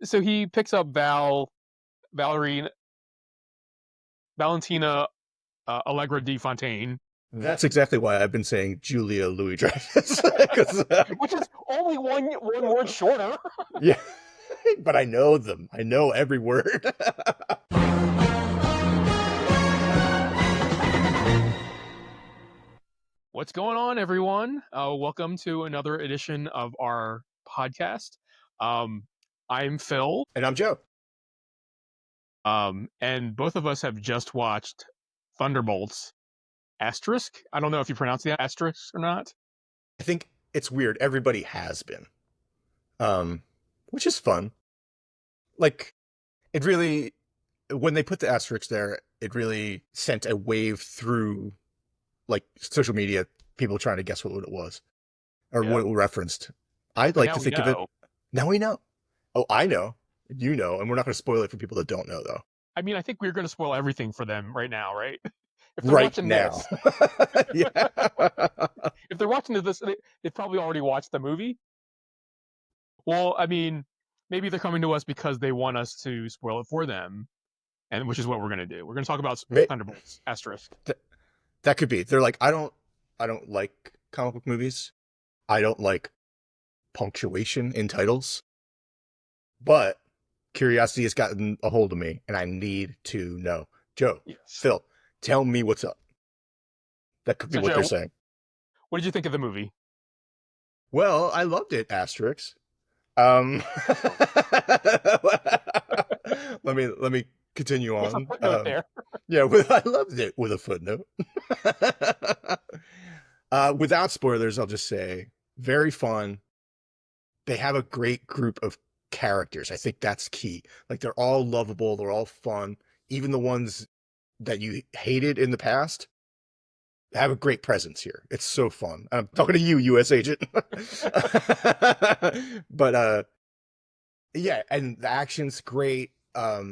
So he picks up Valentina Allegra de Fontaine, That's exactly why I've been saying Julia Louis-Dreyfus. 'Cause, which is only one word shorter. yeah, but I know them. I know every word. What's going on, everyone? Welcome to another edition of our podcast. Um, I'm Phil, And I'm Joe. and both of us have just watched Thunderbolts asterisk. I don't know if you pronounce the asterisk or not. I think it's weird. Everybody has been, um, which is fun. Like, it really, when they put the asterisk there, it really sent a wave through, like, social media, people trying to guess what it was or Yeah, what it referenced. I'd but like now to we think of it. know. Now we know. Oh, I know. You know, and we're not going to spoil it for people that don't know, though. I mean, I think we're going to spoil everything for them right now, right? If they're Right watching now. this, Yeah. if they're watching this, they've probably already watched the movie. Well, I mean, maybe they're coming to us because they want us to spoil it for them, and which is what we're going to do. We're going to talk about Thunderbolts asterisk. Th- that could be. They're like, I don't like comic book movies. I don't like punctuation in titles, but curiosity has gotten a hold of me and I need to know. Joe, Yes. Phil, tell me what's up. That could be So, what they're Joe, saying. what did you think of the movie? Well, I loved it, asterisk. Um, let me continue With a on. footnote there. Yeah, I loved it with a footnote. Without spoilers, I'll just say very fun. They have a great group of characters. I think that's key. Like they're all lovable, they're all fun. Even the ones that you hated in the past have a great presence here. It's so fun. I'm talking to you, US agent. But yeah, and the action's great. I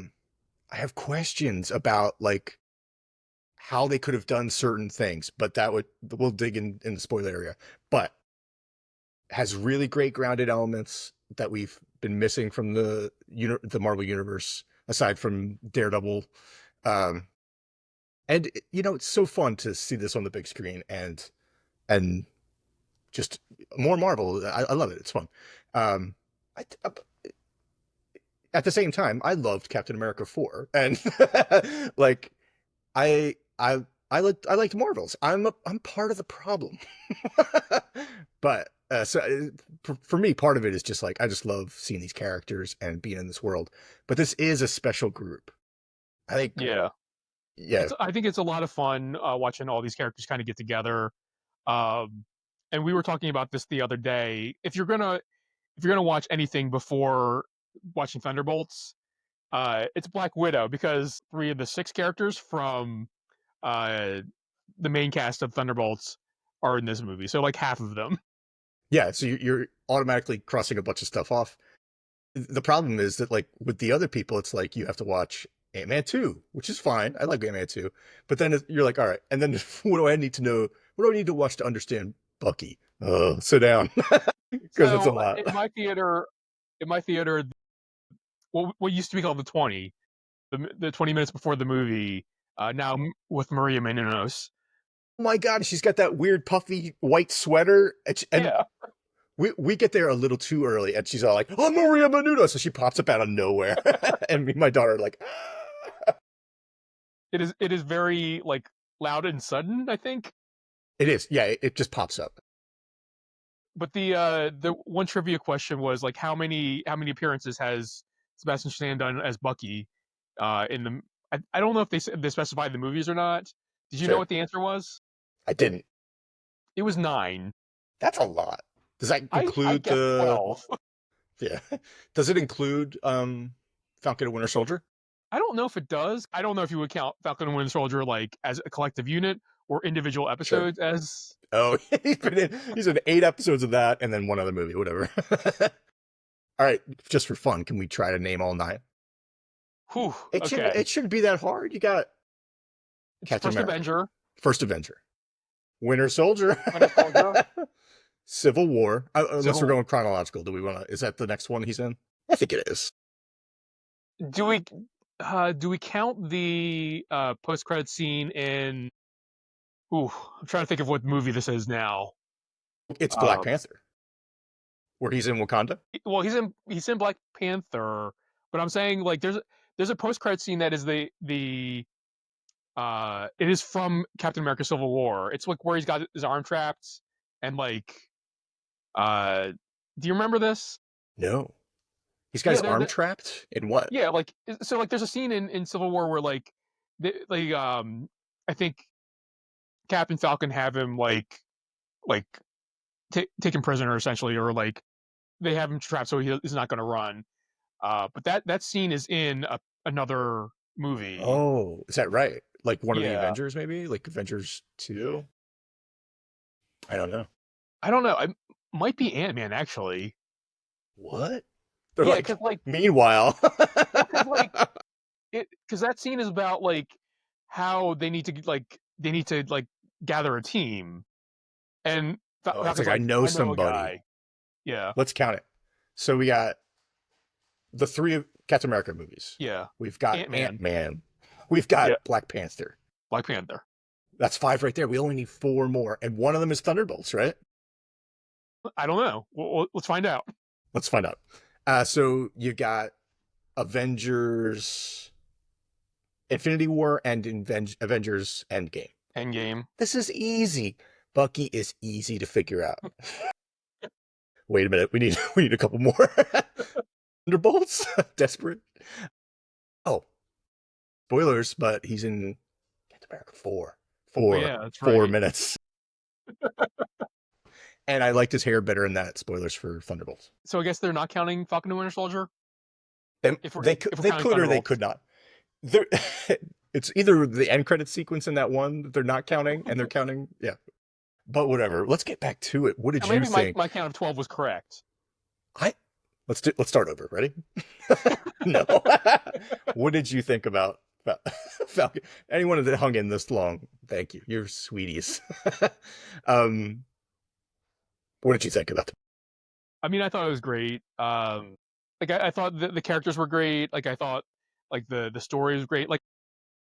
have questions about like how they could have done certain things, but we'll dig in the spoiler area. But has really great grounded elements that we've been missing from the Marvel universe, aside from Daredevil. Um, and it's so fun to see this on the big screen and just more Marvel. I love it. It's fun. Um, I, at the same time, I loved Captain America 4, and like I I I liked Marvels. I'm part of the problem. But for me, part of it is just like I just love seeing these characters and being in this world. But this is a special group. I think, Yeah, yeah, I think it's a lot of fun watching all these characters kind of get together. Um, and we were talking about this the other day. If you're gonna watch anything before watching Thunderbolts, it's Black Widow because 3 of the 6 characters from uh, the main cast of Thunderbolts are in this movie. So like half of them. yeah. So you're automatically crossing a bunch of stuff off. The problem is that like with the other people, it's like you have to watch Ant-Man 2, which is fine. I like Ant-Man 2, but then you're like, all right, and then what do I need to know? What do I need to watch to understand Bucky? Oh, sit down, because it's a So lot. in my theater, what used to be called the 20, the 20 minutes before the movie, now with Maria Menounos. Oh my God, she's got that weird puffy white sweater, and Yeah, we get there a little too early, and she's all like, "Oh, Maria Menounos!" So she pops up out of nowhere, and me and my daughter are like, it is very like loud and sudden, I think. "It is, yeah, it just pops up." But the one trivia question was like how many appearances has Sebastian Stan done as Bucky in the I don't know if they specified the movies or not. Did you know Sure, what the answer was? I didn't. It was 9. That's a lot. Does that I include guessed the? 12. Yeah, does it include Falcon and Winter Soldier? I don't know if it does. I don't know if you would count Falcon and Winter Soldier like as a collective unit or individual Sure. episodes as. Oh, he's in 8 episodes of that, and then one other movie, whatever. All right, just for fun, can we try to name all 9? Whew, It shouldn't. okay. It shouldn't be that hard. You got It's Captain First America, Avenger, First Avenger, Winter Soldier, Winter Soldier, Civil War. Unless Civil we're War. going chronological, do we want to? Is that the next one he's in? I think it is. Do we do we count the post credit scene in? Ooh, I'm trying to think of what movie this is now. It's Black Uh, Panther, where he's in Wakanda. well, he's in Black Panther, but I'm saying like there's a post credit scene that is the it is from Captain America: Civil War. It's like where he's got his arm trapped and like uh, do you remember this? No, he's got Yeah, his arm trapped in what? yeah, like so like there's a scene in Civil War where like I think Captain Falcon have him like taken prisoner essentially, or like they have him trapped so he's not going to run. But that scene is in another movie. Oh, is that right? Like one of the Yeah, Avengers, maybe like Avengers 2. I don't know. I don't know. I might be Ant Man actually. What? They're Yeah, like, because like meanwhile. well, because that scene is about like how they need to like gather a team, and Oh, it's Falcon's like, I like, know I know a somebody. guy. Yeah, Let's count it. So we got the three of Captain America movies. yeah. We've got Ant Man. Ant-Man. We've Yeah, got Black Panther. Black Panther. That's five right there. We only need four more. And one of them is Thunderbolts, right? I don't know. Let's find out. Let's find out. So you got Avengers Infinity War and Avengers Endgame. Endgame. This is easy. Bucky is easy to figure out. Wait a minute. We need a couple more. Thunderbolts? Desperate. Oh, spoilers, but he's in Captain America 4 Oh for yeah, that's 4 right. minutes. And I liked his hair better in that. Spoilers for Thunderbolts. So I guess they're not counting Falcon and Winter Soldier if we're They counting could or they Thunderbolts. could not. They're, it's either the end credit sequence in that one that they're not counting and they're counting. Yeah. But whatever. Let's get back to it. What did Now you maybe my, think? my count of 12 was correct. I let's start over. Ready? No. What did you think about Falcon? Anyone that hung in this long, thank you. You're sweeties. um, what did you think about them? I mean, I thought it was great. Like I thought the characters were great. Like I thought like the story was great. Like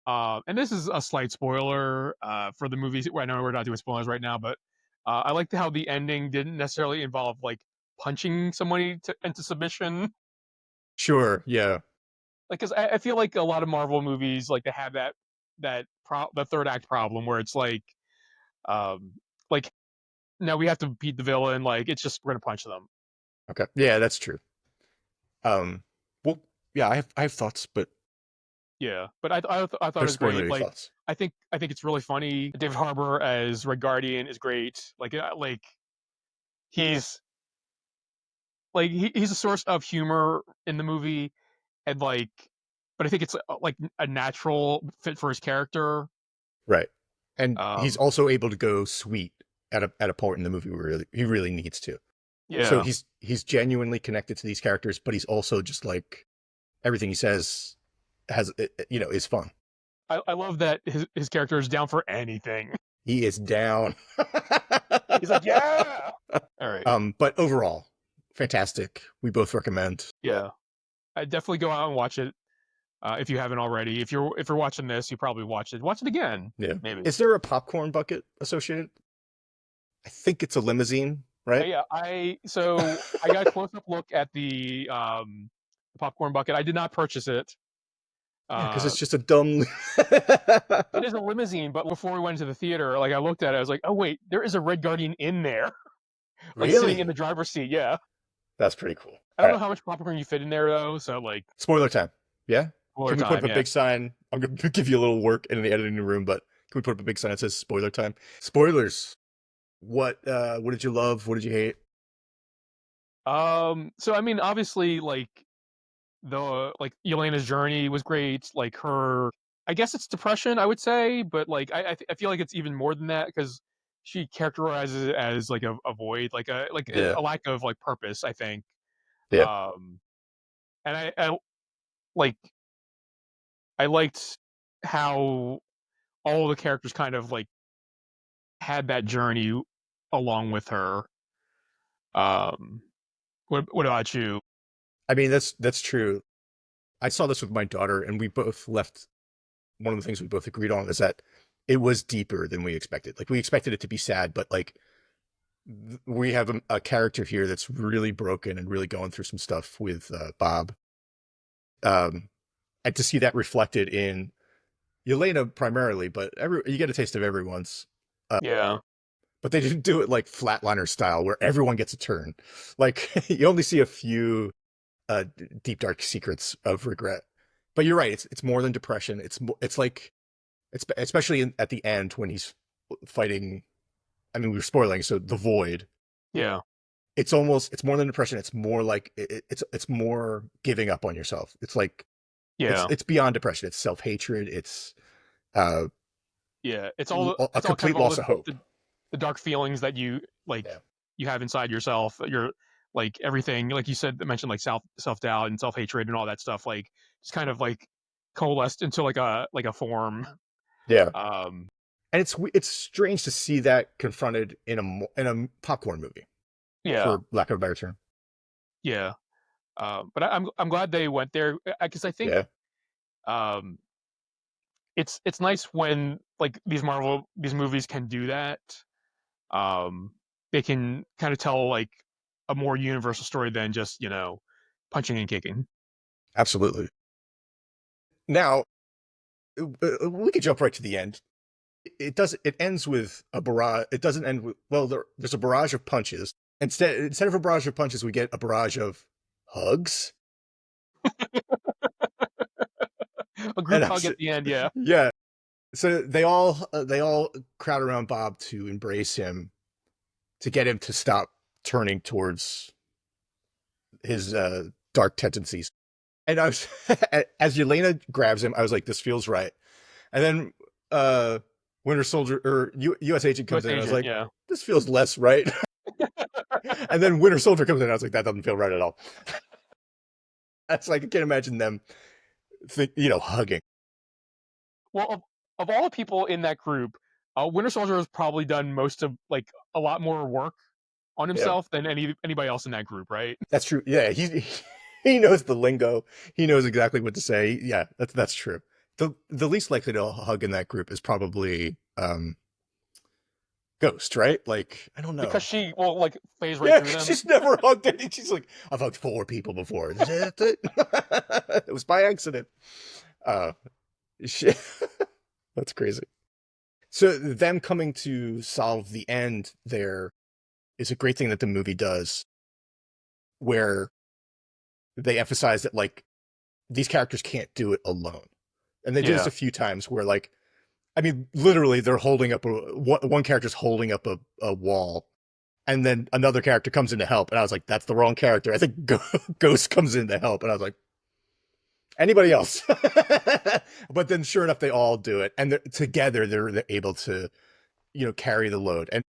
and this is a slight spoiler for the movies. I know we're not doing spoilers right now, but I liked how the ending didn't necessarily involve like punching somebody into submission. Sure. Yeah. Like, because I feel like a lot of Marvel movies like they have the third act problem where it's um like no, we have to beat the villain. Like it's just we're gonna punch them. Okay. Yeah, that's true. Um. Well, yeah, I have thoughts, but Yeah, but I thought no it was great. spoilery Like thoughts. I think it's really funny. David Harbour as Red Guardian is great. Like he's he's a source of humor in the movie, and like, but I think it's like a natural fit for his character. Right. And he's Um, also able to go sweet at a point in the movie where he really needs to. So yeah, he's genuinely connected to these characters, but he's also just like everything he says has is fun. I love that his character is down for anything. He is down. He's like, yeah. All right, But overall, fantastic. We both recommend. yeah. I definitely go out and watch it if you haven't already. If you're watching this, you probably watch it. Watch it again, Yeah. maybe. Is there a popcorn bucket associated? I think it's a limousine, right? Yeah, I got a close up look at the popcorn bucket. I did not purchase it. Yeah, because Uh, it's just a dumb. it is a limousine, but before we went to the theater, like I looked at it, I was like, oh wait, there is a Red Guardian in there, like sitting in Really? the driver's seat. Yeah, That's pretty cool. I All don't know right. how much popcorn you fit in there though. So like, Spoiler time. Yeah. spoiler Can we put time. up a Yeah. big sign? I'm gonna give you a little work in the editing room, but can we put up a big sign that says spoiler time? Spoilers. What did you love? What did you hate? So I mean, obviously, like Elena's journey was great. Like her, I guess it's depression, I would say, but like I feel like it's even more than that because she characterizes it as like a void, like Yeah. a lack of like purpose. I think, Yeah. um, and I like I liked how all the characters kind of like had that journey along with her. Um, what about you? I mean, that's true. I saw this with my daughter, and we both left. One of the things we both agreed on is that it was deeper than we expected. Like, we expected it to be sad, but like we have a character here that's really broken and really going through some stuff with Bob. Um, and to see that reflected in Yelena primarily, but you get a taste of everyone's. Uh, Yeah. but they didn't do it like Flatliner style, where everyone gets a turn. Like, you only see a few deep dark secrets of regret. But you're right; it's more than depression. It's like it's especially at the end when he's fighting. I mean, we're spoiling, so the void. Yeah. It's more than depression. It's more like it's more giving up on yourself. It's like Yeah. it's beyond depression. It's self hatred. It's uh, Yeah. a It's all kind complete of all loss of hope. the dark feelings that you like Yeah, you have inside yourself. You're like everything, like you said, mentioned like self doubt and self hatred and all that stuff. Like just kind of like coalesced into like a form. yeah. Um. And it's strange to see that confronted in a popcorn movie, Yeah. for lack of a better term. Yeah. But I'm glad they went there because I think Yeah, um it's nice when like these movies can do that. Um, they can kind of tell like a more universal story than just punching and kicking. absolutely. Now we could jump right to the end. It does. It ends with a barrage. It doesn't end with, well. There's a barrage of punches. Instead of a barrage of punches, we get a barrage of hugs. A And group hug at the end, yeah, yeah. So they all crowd around Bob to embrace him, to get him to stop turning towards his dark tendencies. And I was, as Yelena grabs him, I was like, this feels right. And then Winter Soldier or U.S. Agent comes U.S. in. And I was agent, like, yeah. this feels less right. And then Winter Soldier comes in. I was like, that doesn't feel right at all. That's like, I can't imagine them, hugging. Well, of all the people in that group, Winter Soldier has probably done most of like a lot more work on Yeah, himself than anybody else in that group, right? that's true. Yeah, he knows the lingo. He knows exactly what to say. Yeah, that's true. The least likely to hug in that group is probably Ghost, right? Like, I don't Because know. she will like phase right Yeah, through them. she's never hugged any. She's like, I've hugged 4 people before. That's it. It was by accident. Uh, she, that's crazy. So them coming to solve the end there is a great thing that the movie does, where they emphasize that like these characters can't do it alone, and they did this Yeah, a few times where like, I mean, literally they're holding up one character's holding up a wall, and then another character comes in to help, and I was like, that's the wrong character. I think Ghost comes in to help, and I was like, anybody else? But then sure enough, they all do it, and together they're able to carry the load. And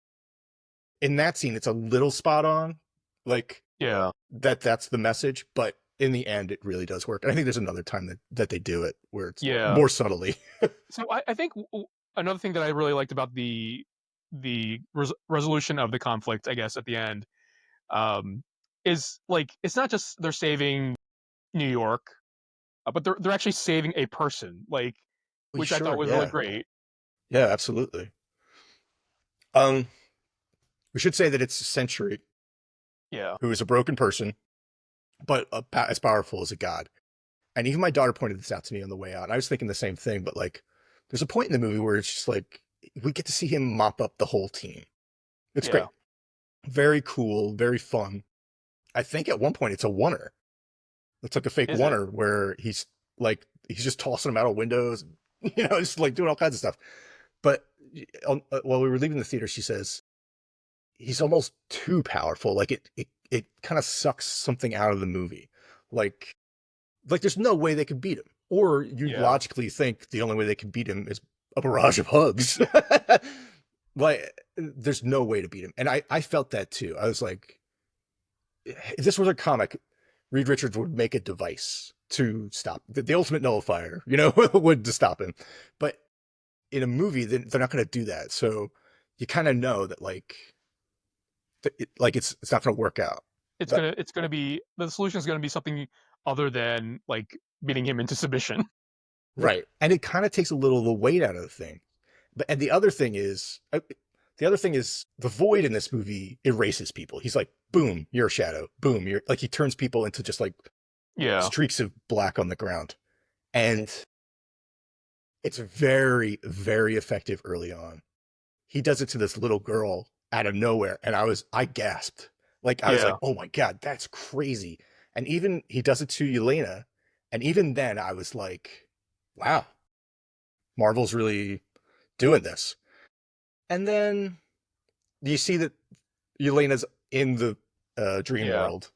in that scene, it's a little spot on, like yeah, that's the message, but in the end it really does work. And I think there's another time that they do it where it's yeah. more subtly. So I think another thing that I really liked about the resolution of the conflict, I guess, at the end, um, is like it's not just they're saving New York, but they're actually saving a person, like We which I thought sure, was really yeah, great. yeah, absolutely. um we should say that it's Century, Yeah, who is a broken person but as powerful as a god. And even my daughter pointed this out to me on the way out, and I was thinking the same thing. But like, there's a point in the movie where it's just like we get to see him mop up the whole team. It's yeah, great, very cool, very fun. I think at one point it's a oneer. It's like a fake is it? oneer where he's just tossing them out of windows, just like doing all kinds of stuff. But while we were leaving the theater, she says he's almost too powerful. Like it kind of sucks something out of the movie. Like there's no way they could beat him. Or you Yeah, logically think the only way they can beat him is a barrage of hugs. Like, there's no way to beat him. And I felt that too. I was like, if this was a comic, Reed Richards would make a device to stop the ultimate nullifier, would to stop him. But in a movie, they're not going to do that. So you kind of know that it's not going to work out. it's But gonna be the solution is gonna be something other than like Mhm. beating him into submission. Right. And it kind of takes a little of the weight out of the thing. But and the other thing is the void in this movie erases people. He's like, boom, you're a shadow. Boom, you're like he turns people into just like Yeah, streaks of black on the ground. And it's very, very effective early on. He does it to this little girl out of nowhere, and I gasped. Like I was like, yeah, oh my god, that's crazy. And even he does it to Yelena, and even then I was like, wow, Marvel's really doing this. And then you see that Yelena's in the dream yeah. world.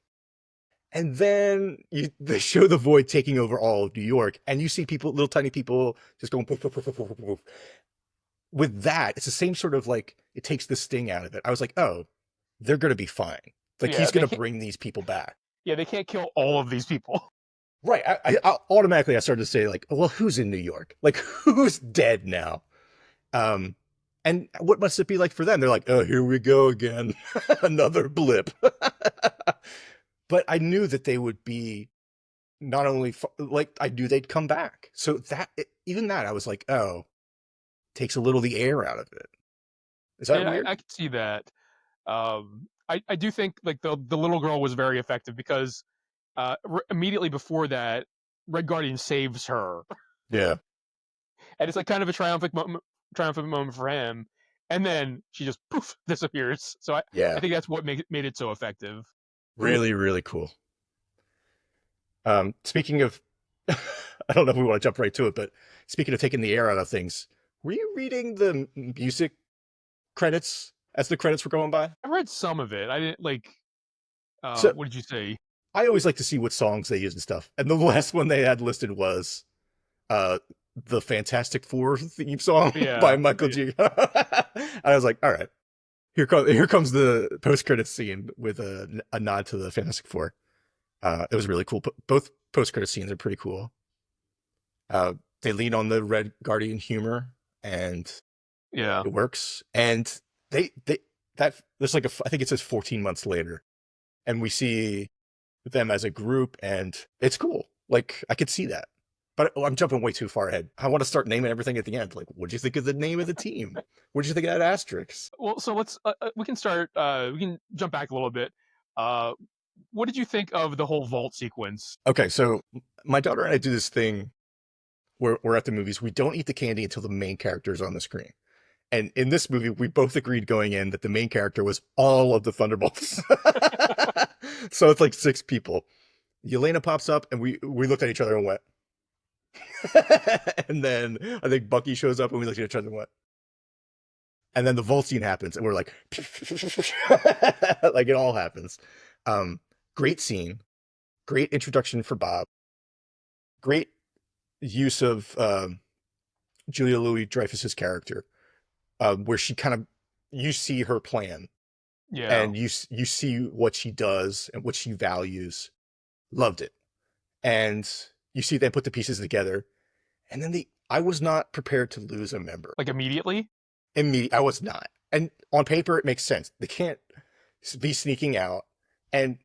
And then they show the void taking over all of New York, and you see people, little tiny people, just going poof, poof, poof, poof, poof, poof. With that, it's the same sort of like it takes the sting out of it. I was like, oh, they're gonna be fine. Like Yeah, he's they gonna can't. bring these people back. Yeah, they can't kill all of these people. Right. I automatically I started to say like, well, who's in New York? Like who's dead now? Um, and what must it be like for them? They're like, oh, here we go again, another blip. But I knew that they would be not only like I knew they'd come back. So that even that I was like, oh, takes a little of the air out of it. Is that I weird? I could see that. I do think like the little girl was very effective because immediately before that, Red Guardian saves her, Yeah. and it's like kind of a triumphant moment for him. And then she just poof disappears. So I Yeah. think that's what made it so effective. Really, really cool. Speaking of, I don't know if we want to jump right to it, but speaking of taking the air out of things, were you reading the music credits as the credits were going by? I read some of it. I didn't like. So What did you say? I always like to see what songs they use and stuff. And the last one they had listed was uh, the Fantastic Four theme song by Yeah, Michael G. I was like, all right, here comes the post credits scene with a nod to the Fantastic Four. It was really cool. Both post credit scenes are pretty cool. Uh, they lean on the Red Guardian humor, and yeah. it works. And they that there's like I think it says 14 months later, and we see them as a group, and it's cool. Like I could see that, but I'm jumping way too far ahead. I want to start naming everything at the end. Like, what do you think of the name of the team? What do you think of that asterisk? Well, so let's we can start. We can jump back a little bit. Uh, what did you think of the whole vault sequence? Okay, so my daughter and I do this thing where we're at the movies. We don't eat the candy until the main character is on the screen. And in this movie, we both agreed going in that the main character was all of the Thunderbolts. So it's like 6 people. Yelena pops up, and we looked at each other and went. And then I think Bucky shows up, and we looked at each other and went. And then the vault scene happens, and we're like, like it all happens. Um, Great scene, great introduction for Bob, great use of Julia Louis Dreyfus's character, where she kind of you see her plan Yeah, and you see what she does and what she values. Loved it. And you see them put the pieces together. And then I was not prepared to lose a member. like immediately. I was not. And on paper, it makes sense. They can't be sneaking out. And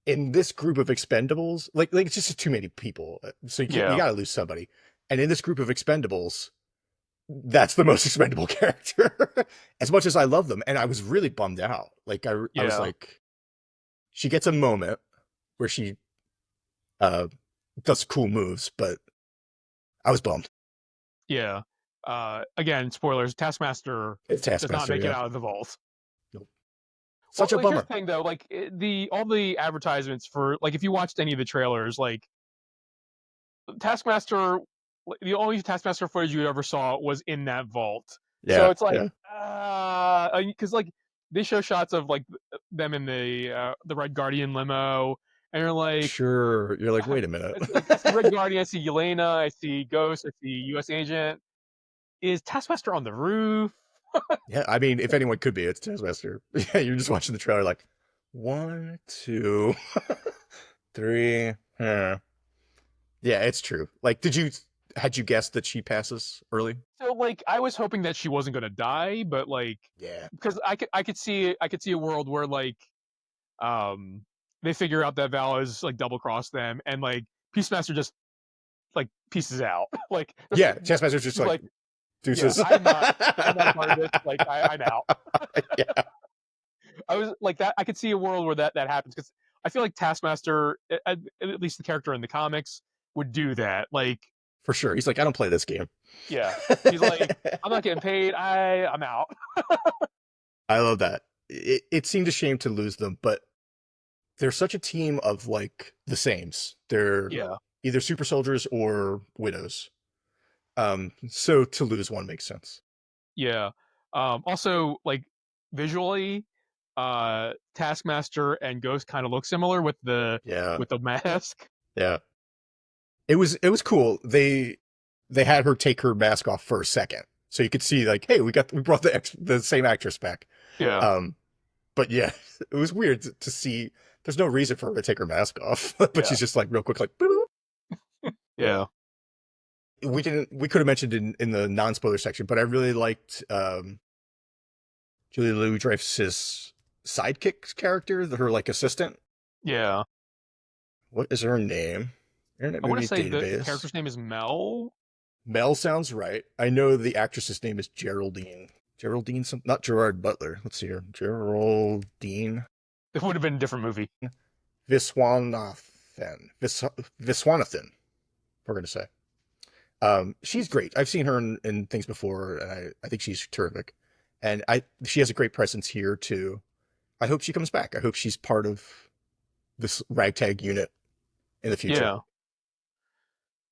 in this group of expendables, like it's just too many people. So you Yeah, got to lose somebody. And in this group of expendables, that's the most expendable character. As much as I love them, and I was really bummed out. Like I was yeah, like, she gets a moment where she uh does cool moves, but I was bummed. yeah. Again, spoilers. Taskmaster It's does not Taskmaster, make it yeah. out of the vault. Nope. Well, Such a like, here's bummer. the thing though. Like the all the advertisements for like if you watched any of the trailers, like Taskmaster, the only Taskmaster footage you ever saw was in that vault. So Yeah, it's like, yeah. because like they show shots of like them in the Red Guardian limo, and you're like, Sure. You're like, wait a minute. it's like I see Red Guardian, I see Yelena, I see Ghost, I see U.S. Agent. Is Taskmaster on the roof? Yeah, I mean, if anyone could be, it's Taskmaster. Yeah, you're just watching the trailer like 1, 2, 3. Yeah, it's true. Like, had you guessed that she passes early? So like I was hoping that she wasn't gonna die, but like Yeah. because I could see a world where like um they figure out that Val is like double crossed them and like Peacemaster just like pieces out. Like Yeah, Taskmaster's just he's like like, yeah, deuces. I'm not a part of this. Like I'm out. Yeah, I was like that. I could see a world where that happens because I feel like Taskmaster, at least the character in the comics, would do that. Like, for sure. He's like, I don't play this game. yeah, he's like, I'm not getting paid. I'm out. I love that. It seemed a shame to lose them, but they're such a team of like the sames. They're Yeah, either super soldiers or widows. So to lose one makes sense. yeah. Also, like visually, Taskmaster and Ghost kind of look similar Yeah, with the mask. yeah. It was cool. They had her take her mask off for a second, so you could see like, hey, we brought the same actress back. Yeah, Um, but yeah, it was weird to see. There's no reason for her to take her mask off, but yeah, she's just like real quick, like, boop. yeah, We could have mentioned in the non-spoiler section, but I really liked Julia Louis-Dreyfus's sidekick character, her like assistant. yeah. What is her name? Internet I want to Movie say the Database. character's name is Mel. Mel sounds right. I know the actress's name is Geraldine. Geraldine, not Gerard Butler. Let's see here. Geraldine It would have been a different movie. Viswanathan. Viswanathan, we're going to say. She's great. I've seen her in things before, and I think she's terrific. And she has a great presence here too. I hope she comes back. I hope she's part of this ragtag unit in the future. Yeah.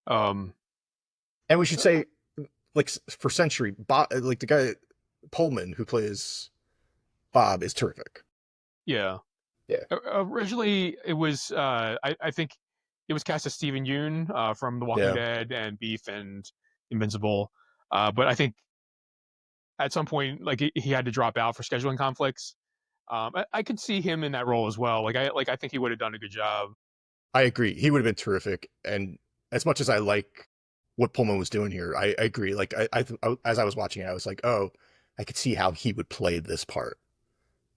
Um. And we should say, like for Century, Bob, like the guy Pullman who plays Bob is terrific. Yeah. Yeah, Originally, it was I think it was cast as Stephen Yeun from The Walking yeah. Dead and Beef and Invincible. But I think at some point, like he had to drop out for scheduling conflicts. I could see him in that role as well. I think he would have done a good job. I agree. He would have been terrific. And as much as I like what Pullman was doing here, I agree. Like as I was watching it, I was like, oh, I could see how he would play this part.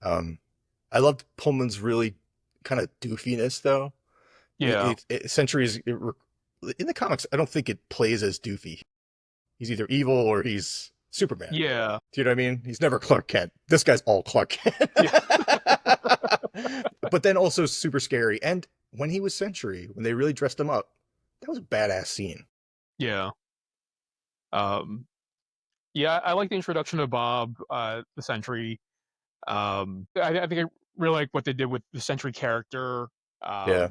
Um, I loved Pullman's really kind of doofiness, though. Yeah. Centuries in the comics, I don't think it plays as doofy. He's either evil or he's Superman. Yeah. Do you know what I mean? He's never Clark Kent. This guy's all Clark Kent. Yeah. But then also super scary. And when he was Century, when they really dressed him up, that was a badass scene. Yeah. Um. Yeah. I like the introduction of Bob, the Sentry. I think I really like what they did with the Sentry character. Yeah.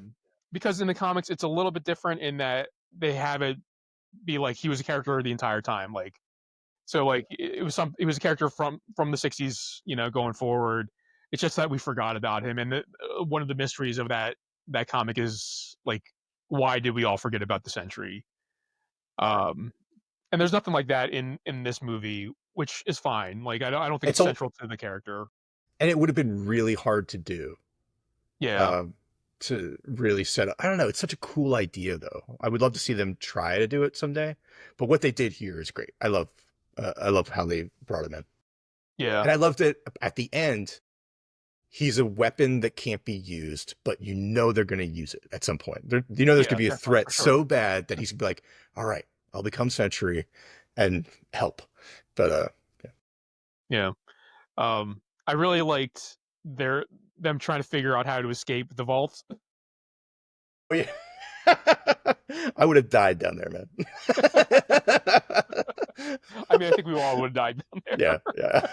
Because in the comics, it's a little bit different in that they have it be like he was a character the entire time. Like, so like it was a character from the '60s, going forward. It's just that we forgot about him, and one of the mysteries of that comic is like, why did we all forget about the Sentry? Um, and there's nothing like that in this movie, which is fine. Like, I don't think It's it's a central to the character. and it would have been really hard to do. Yeah, Um, to really set up. I don't know. It's such a cool idea, though. I would love to see them try to do it someday. But what they did here is great. I love how they brought him in, yeah, and I loved it at the end. He's a weapon that can't be used, but they're going to use it at some point. There's going to yeah, be a definitely threat for sure. so bad that he's going to be like, all right, I'll become Sentry and help. But yeah. Yeah. I really liked them trying to figure out how to escape the vault. Oh, yeah. I would have died down there, man. I mean, I think we all would have died down Yeah, there. yeah.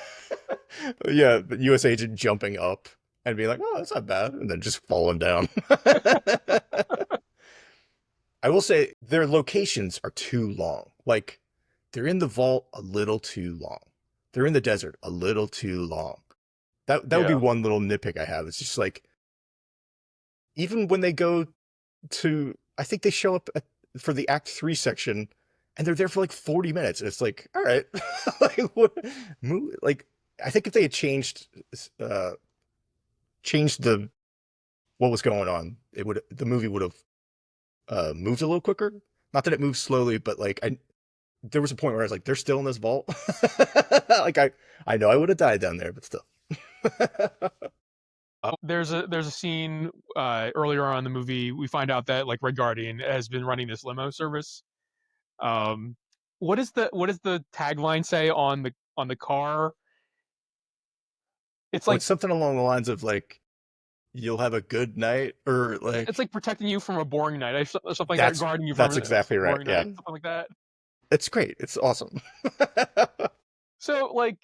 Yeah, the US agent jumping up and being like, oh, that's not bad, and then just falling down. I will say their locations are too long. Like, they're in the vault a little too long. They're in the desert a little too long. That would be Yeah, one little nitpick I have. It's just like, even when they go to, I think they show up for the Act 3 section, and they're there for like 40 minutes. And it's like, all right, like, what, move, like, I think if they had changed what was going on, the movie would have moved a little quicker. Not that it moves slowly, but like there was a point where I was like, they're still in this vault. Like I know I would have died down there, but still. there's a scene earlier on in the movie. We find out that like Red Guardian has been running this limo service, Um, what does the tagline say on the car? It's Oh, like it's something along the lines of like, "You'll have a good night," or it's like, like protecting you from a boring night, something like that, that's guarding you from that's a exactly right. boring Yeah, night, something like that. it's great. It's awesome. So like,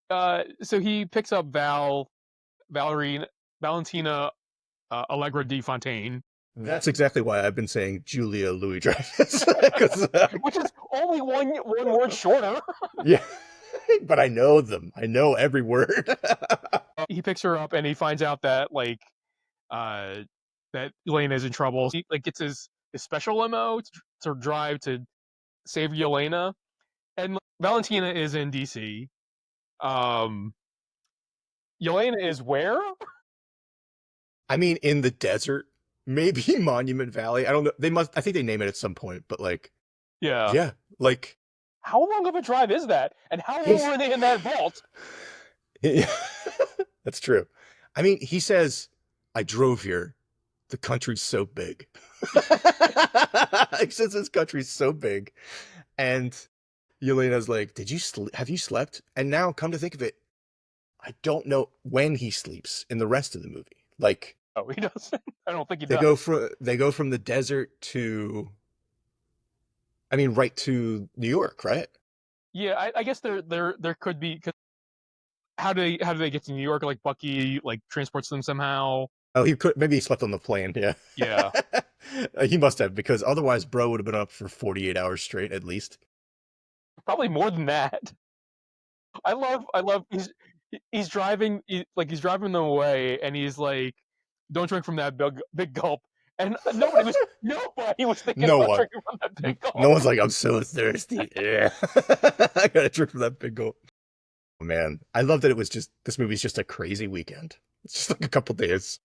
so he picks up Valerie Valentina Allegra de Fontaine, That's exactly why I've been saying Julia Louis Dreyfus, 'cause, which is only one word shorter. yeah, but I know them. I know every word. He picks her up and he finds out that uh that Elena is in trouble. He like gets his special limo to drive to save Yelena, and Valentina is in DC. Um, Yelena is where? I mean, in the desert, maybe Monument Valley. I don't know. They must. I think they name it at some point, but like, Yeah. yeah, like How long of a drive is that? And how long he's. were they in that vault? That's true. I mean, he says, "I drove here. The country's so big." He says this country's so big, and Yelena's like, "Did you have you slept?" And now, come to think of it, I don't know when he sleeps in the rest of the movie. Like Oh, he doesn't. I don't think he they go does. from the desert to, I mean, right to New York, right? Yeah, I guess there could be. 'Cause how do they get to New York? Like Bucky like transports them somehow. Oh, he could, maybe he slept on the plane. Yeah, Yeah, he must have, because otherwise, bro would have been up for 48 hours straight at least. probably more than that. I love he's driving he's driving them away and he's like, don't drink from that big gulp, and nobody was thinking No about one, drinking from that big no gulp. one's like, I'm so thirsty. Yeah, I gotta drink from that big gulp. Oh, man, I love that it was just this movie's just a crazy weekend. It's just like a couple days.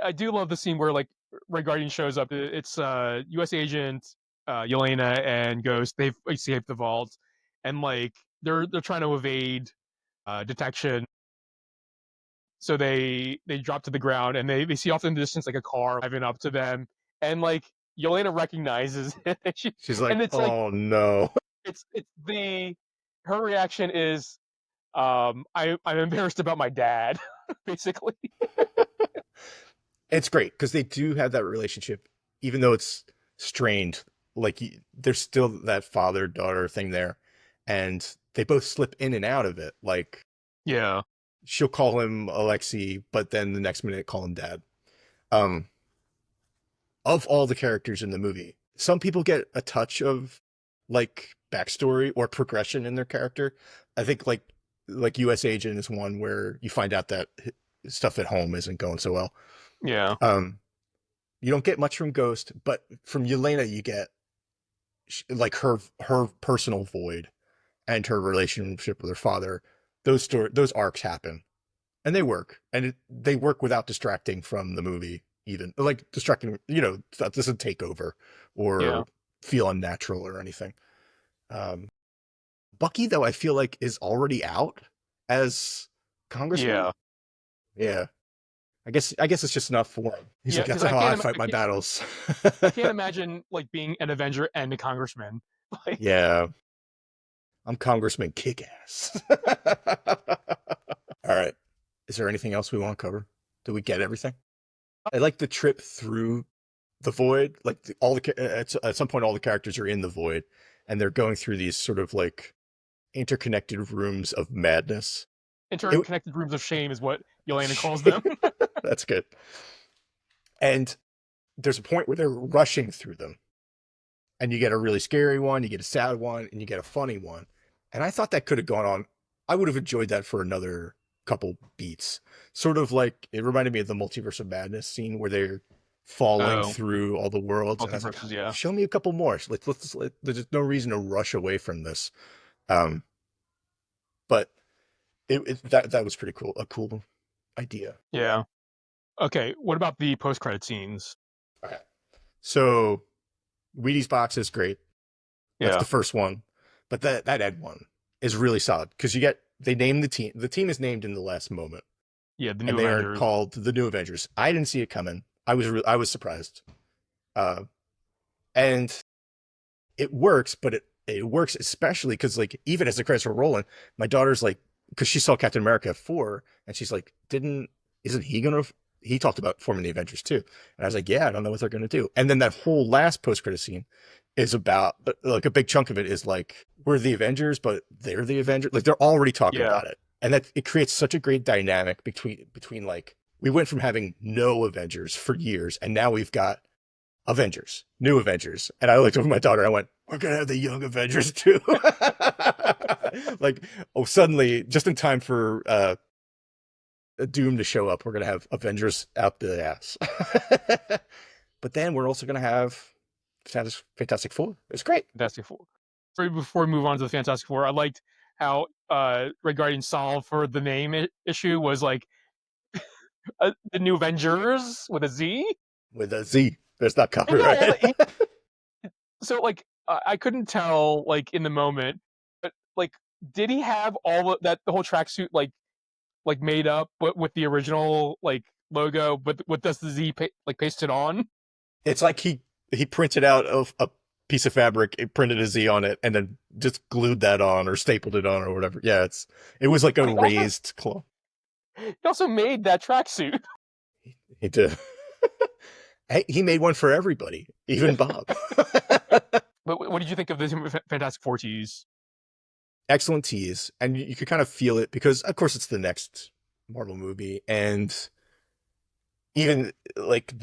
I do love the scene where like Red Guardian shows up. It's U.S. agent Yelena and Ghost. They've escaped the vault, and like they're trying to evade detection. So they drop to the ground and they see off in the distance like a car driving up to them, and like Yelena recognizes it, She's and like, it's like oh no. it's the her reaction is I'm embarrassed about my dad, basically. It's great because they do have that relationship, even though it's strained. Like there's still that father daughter thing there, and they both slip in and out of it. Like Yeah, she'll call him Alexei, but then the next minute call him dad. Um, of all the characters in the movie, some people get a touch of like backstory or progression in their character. I think like U.S. Agent is one where you find out that stuff at home isn't going so well. yeah, Um, you don't get much from Ghost, but from Yelena you get like her personal void and her relationship with her father. Those arcs happen and they work, and they work without distracting from the movie, even like distracting. That doesn't take over yeah, or feel unnatural or anything. Um, Bucky, though, I feel like is already out as congressman. yeah, Yeah, I guess it's just enough for him. He's yeah. like, Because that's I how can't I Im- fight my battles. I can't imagine like being an Avenger and a congressman. Like, Yeah, I'm Congressman Kickass. All right. Is there anything else we want to cover? Do we get everything? I like the trip through the void. Like at some point, all the characters are in the void, and they're going through these sort of like interconnected rooms of madness. It, interconnected rooms of shame is what Yelena calls them. that's good. And there's a point where they're rushing through them, and you get a really scary one, you get a sad one, and you get a funny one. And I thought that could have gone on. I would have enjoyed that for another couple beats. Sort of like it reminded me of the Multiverse of Madness scene where they're falling Oh, through all the worlds, and I was like, multiverses, yeah, show me a couple more. There's no reason to rush away from this. Um, but that was pretty cool. A cool idea. yeah. Okay, what about the post-credit scenes? Okay. So Wheaties box is great. That's Yeah, the first one, but that Ed one is really solid because they name the team. The team is named in the last moment, yeah, the and new they are Avengers. called the New Avengers. I didn't see it coming. I was surprised, uh, and it works, but it works especially because like even as the credits were rolling, my daughter's like, because she saw Captain America 4, and she's like, didn't isn't he gonna? He talked about forming the Avengers too, and I was like, yeah, I don't know what they're gonna do. And then that whole last post credit scene is about like a big chunk of it is like we're the Avengers, but they're the Avengers. Like they're already talking Yeah, about it, and that it creates such a great dynamic between like we went from having no Avengers for years, and now we've got Avengers, new Avengers. And I looked over at my daughter and I went, we're going to have the young Avengers too. Like, oh, suddenly, just in time for Doom to show up, we're going to have Avengers out the ass. But then we're also going to have Fantastic Four. It's great. Fantastic Four. Right before we move on to the Fantastic Four, I liked how regarding Solve for the name issue was like the New Avengers with a Z. With a Z. That's not I know. copyrighted. So like I couldn't tell like in the moment, but like did he have all of that the whole tracksuit like made up but with the original like logo but with the Z like pasted on? It's like he printed out a piece of fabric, it printed a Z on it, and then just glued that on or stapled it on or whatever. Yeah, it was like a But raised claw. he also made that tracksuit. He did. Hey, he made one for everybody, even Bob. But what did you think of the Fantastic Four tease? Excellent tease, and you could kind of feel it because, of course, it's the next Marvel movie, and even like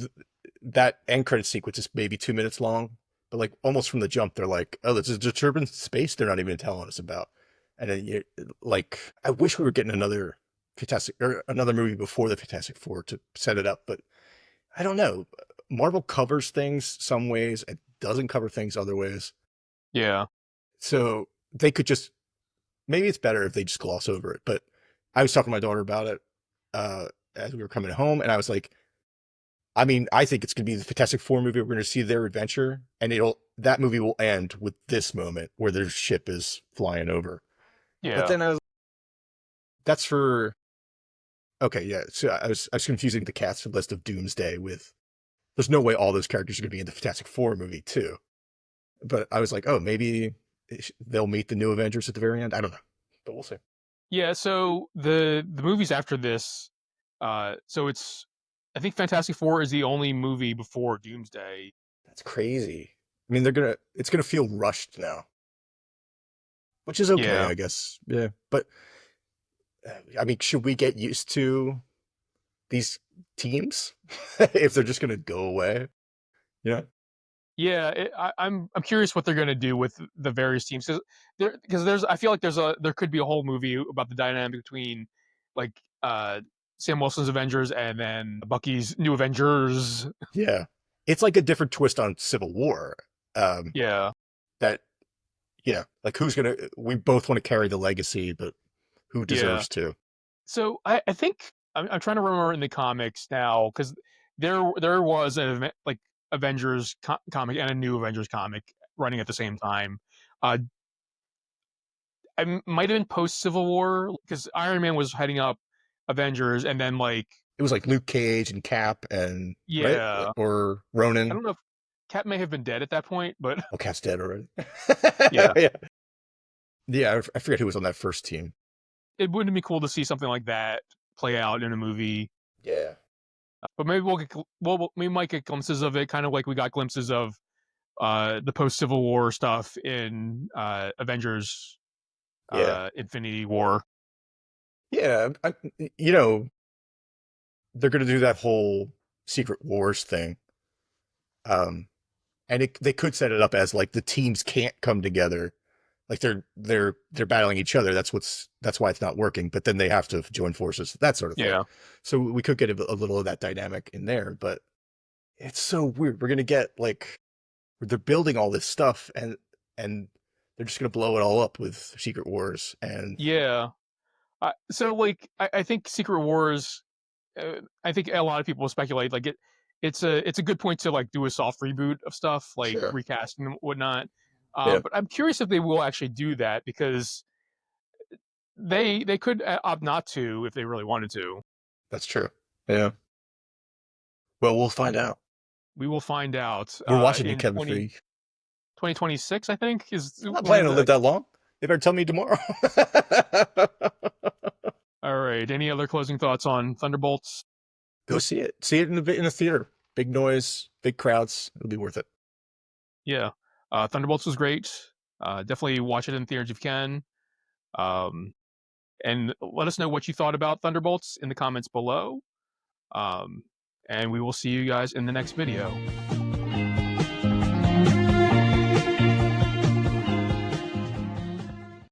that end credit sequence is maybe 2 minutes long, but like almost from the jump, they're like, "Oh, this is disturbing space." They're not even telling us about, and then you like, I wish we were getting another Fantastic or another movie before the Fantastic Four to set it up, but I don't know. Marvel covers things some ways, it doesn't cover things other ways. Yeah. So they could just maybe it's better if they just gloss over it. But I was talking to my daughter about it as we were coming home, and I was like, I mean, I think it's gonna be the Fantastic Four movie. We're gonna see their adventure, and it'll that movie will end with this moment where their ship is flying over. But Yeah. then I was that's for okay, yeah. So I was confusing the cast list of Doomsday with there's no way all those characters are gonna be in the Fantastic Four movie too. But I was like, oh, maybe they'll meet the new Avengers at the very end. I don't know, but we'll see. Yeah, so the movies after this, so it's I think Fantastic Four is the only movie before Doomsday. That's crazy. I mean, it's gonna feel rushed now, which is okay, Yeah. I guess. Yeah, but I mean, should we get used to these teams if they're just gonna go away? Yeah, Yeah, I'm curious what they're gonna do with the various teams because there's I feel like there could be a whole movie about the dynamic between like Sam Wilson's Avengers and then Bucky's New Avengers. yeah. It's like a different twist on Civil War. Um, Yeah, that like who's gonna? We both want to carry the legacy, but who yeah. deserves to? So I think I'm trying to remember in the comics now because there was like Avengers comic and a new Avengers comic running at the same time. Uh, might have been post Civil War because Iron Man was heading up Avengers, and then like It was like Luke Cage and Cap and right yeah, or I Ronan. don't know if Cap may have been dead at that point, but Oh, Cap's dead already. yeah, Yeah, yeah. I forget who was on that first team. it wouldn't be cool to see something like that play out in a movie. Yeah, But maybe we might get glimpses of it, kind of like we got glimpses of the post Civil War stuff in Avengers yeah, Infinity War. yeah. You know, they're gonna do that whole Secret Wars thing. Um, and they could set it up as like the teams can't come together, like they're battling each other. That's why it's not working. But then they have to join forces, that sort of thing. Yeah, So we could get a little of that dynamic in there. But it's so weird. We're gonna get like they're building all this stuff, and they're just gonna blow it all up with Secret Wars. And yeah. So like I think Secret Wars. I think a lot of people speculate like it's a good point to like do a soft reboot of stuff like sure, recasting and whatnot. yeah, But I'm curious if they will actually do that because they could opt not to if they really wanted to. that's true. Yeah. Well, we'll find out. We will find out We're watching you, in Kevin Feige. 2026, I think, is I'm not one of planning to the. live that long. They better tell me tomorrow. All right. Any other closing thoughts on Thunderbolts? Go see it. See it in the theater. Big noise, big crowds. It'll be worth it. Yeah. Thunderbolts was great. Definitely watch it in theaters if you can. Um, and let us know what you thought about Thunderbolts in the comments below. Um, and we will see you guys in the next video.